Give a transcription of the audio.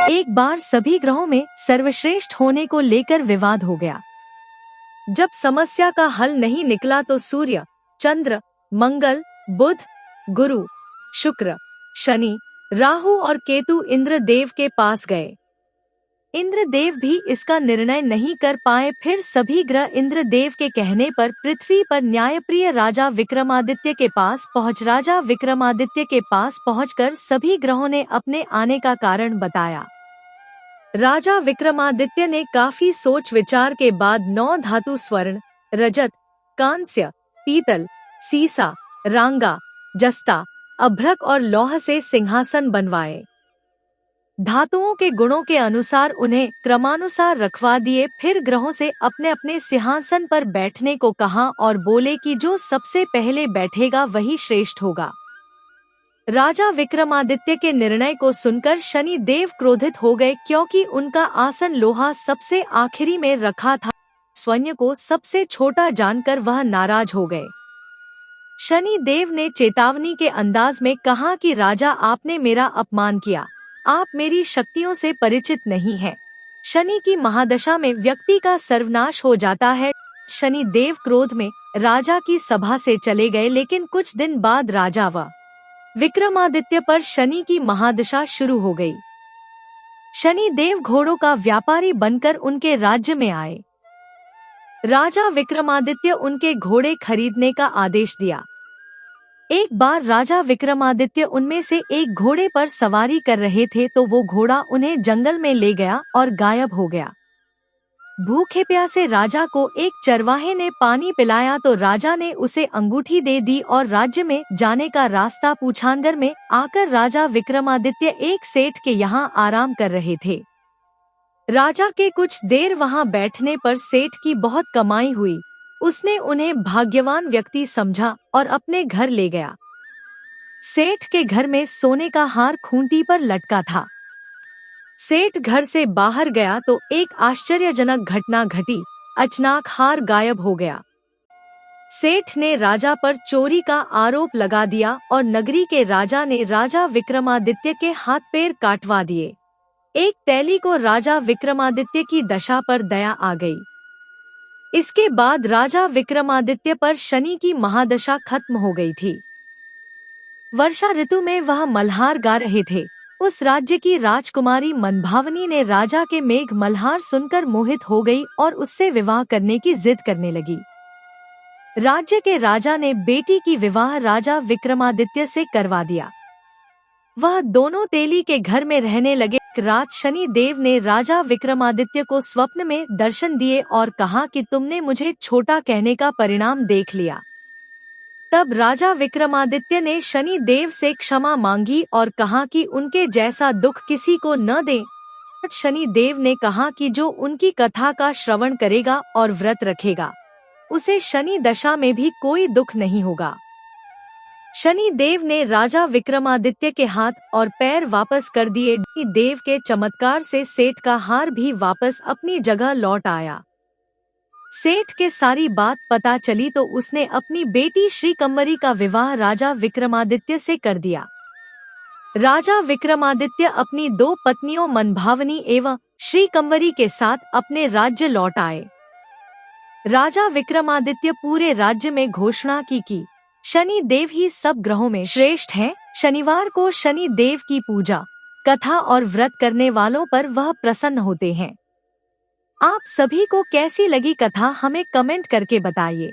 एक बार सभी ग्रहों में सर्वश्रेष्ठ होने को लेकर विवाद हो गया। जब समस्या का हल नहीं निकला तो सूर्य, चंद्र, मंगल, बुध, गुरु, शुक्र, शनि, राहु और केतु इंद्रदेव के पास गए। इंद्रदेव भी इसका निर्णय नहीं कर पाए। फिर सभी ग्रह इंद्रदेव के कहने पर पृथ्वी पर न्यायप्रिय राजा विक्रमादित्य के पास पहुँच। राजा विक्रमादित्य के पास पहुंचकर सभी ग्रहों ने अपने आने का कारण बताया। राजा विक्रमादित्य ने काफी सोच विचार के बाद 9 धातु स्वर्ण, रजत, कांस्य, पीतल, सीसा, रांगा, जस्ता, अभ्रक और लौह से सिंहासन बनवाए। धातुओं के गुणों के अनुसार उन्हें क्रमानुसार रखवा दिए। फिर ग्रहों से अपने अपने सिंहासन पर बैठने को कहा और बोले कि जो सबसे पहले बैठेगा वही श्रेष्ठ होगा। राजा विक्रमादित्य के निर्णय को सुनकर शनि देव क्रोधित हो गए, क्योंकि उनका आसन लोहा सबसे आखिरी में रखा था। स्वयं को सबसे छोटा जानकर वह नाराज हो गए। शनि देव ने चेतावनी के अंदाज में कहा कि राजा, आपने मेरा अपमान किया, आप मेरी शक्तियों से परिचित नहीं हैं। शनि की महादशा में व्यक्ति का सर्वनाश हो जाता है। शनि देव क्रोध में राजा की सभा से चले गए, लेकिन कुछ दिन बाद राजा व विक्रमादित्य पर शनि की महादशा शुरू हो गई। शनि देव घोड़ों का व्यापारी बनकर उनके राज्य में आए। राजा विक्रमादित्य उनके घोड़े खरीदने का आदेश दिया। एक बार राजा विक्रमादित्य उनमें से एक घोड़े पर सवारी कर रहे थे तो वो घोड़ा उन्हें जंगल में ले गया और गायब हो गया। भूखे प्यासे राजा को एक चरवाहे ने पानी पिलाया तो राजा ने उसे अंगूठी दे दी और राज्य में जाने का रास्ता पूछानगर में आकर राजा विक्रमादित्य एक सेठ के यहाँ आराम कर रहे थे। राजा के कुछ देर वहाँ बैठने पर सेठ की बहुत कमाई हुई। उसने उन्हें भाग्यवान व्यक्ति समझा और अपने घर ले गया। सेठ के घर में सोने का हार खूंटी पर लटका था। सेठ घर से बाहर गया तो एक आश्चर्यजनक घटना घटी। अचानक हार गायब हो गया। सेठ ने राजा पर चोरी का आरोप लगा दिया और नगरी के राजा ने राजा विक्रमादित्य के हाथ पैर काटवा दिए। एक तैली को राजा विक्रमादित्य की दशा पर दया आ गई। इसके बाद राजा विक्रमादित्य पर शनि की महादशा खत्म हो गई थी। वर्षा ऋतु में वह मल्हार गा रहे थे। उस राज्य की राजकुमारी मनभावनी ने राजा के मेघ मल्हार सुनकर मोहित हो गई और उससे विवाह करने की जिद करने लगी। राज्य के राजा ने बेटी की विवाह राजा विक्रमादित्य से करवा दिया। वह दोनों तेली के घर में रहने लगे। रात शनि देव ने राजा विक्रमादित्य को स्वप्न में दर्शन दिए और कहा कि तुमने मुझे छोटा कहने का परिणाम देख लिया। तब राजा विक्रमादित्य ने शनि देव से क्षमा मांगी और कहा कि उनके जैसा दुख किसी को न दें। शनि देव ने कहा कि जो उनकी कथा का श्रवण करेगा और व्रत रखेगा, उसे शनि दशा में भी कोई दुख नहीं होगा। शनि देव ने राजा विक्रमादित्य के हाथ और पैर वापस कर दिए। देव के चमत्कार से सेठ का हार भी वापस अपनी जगह लौट आया। सेठ के सारी बात पता चली तो उसने अपनी बेटी श्रीकंवरी का विवाह राजा विक्रमादित्य से कर दिया। राजा विक्रमादित्य अपनी 2 पत्नियों मनभावनी एवं श्रीकंवरी के साथ अपने राज्य लौट आए। राजा विक्रमादित्य पूरे राज्य में घोषणा की शनि देव ही सब ग्रहों में श्रेष्ठ हैं। शनिवार को शनि देव की पूजा, कथा और व्रत करने वालों पर वह प्रसन्न होते हैं। आप सभी को कैसी लगी कथा हमें कमेंट करके बताइए।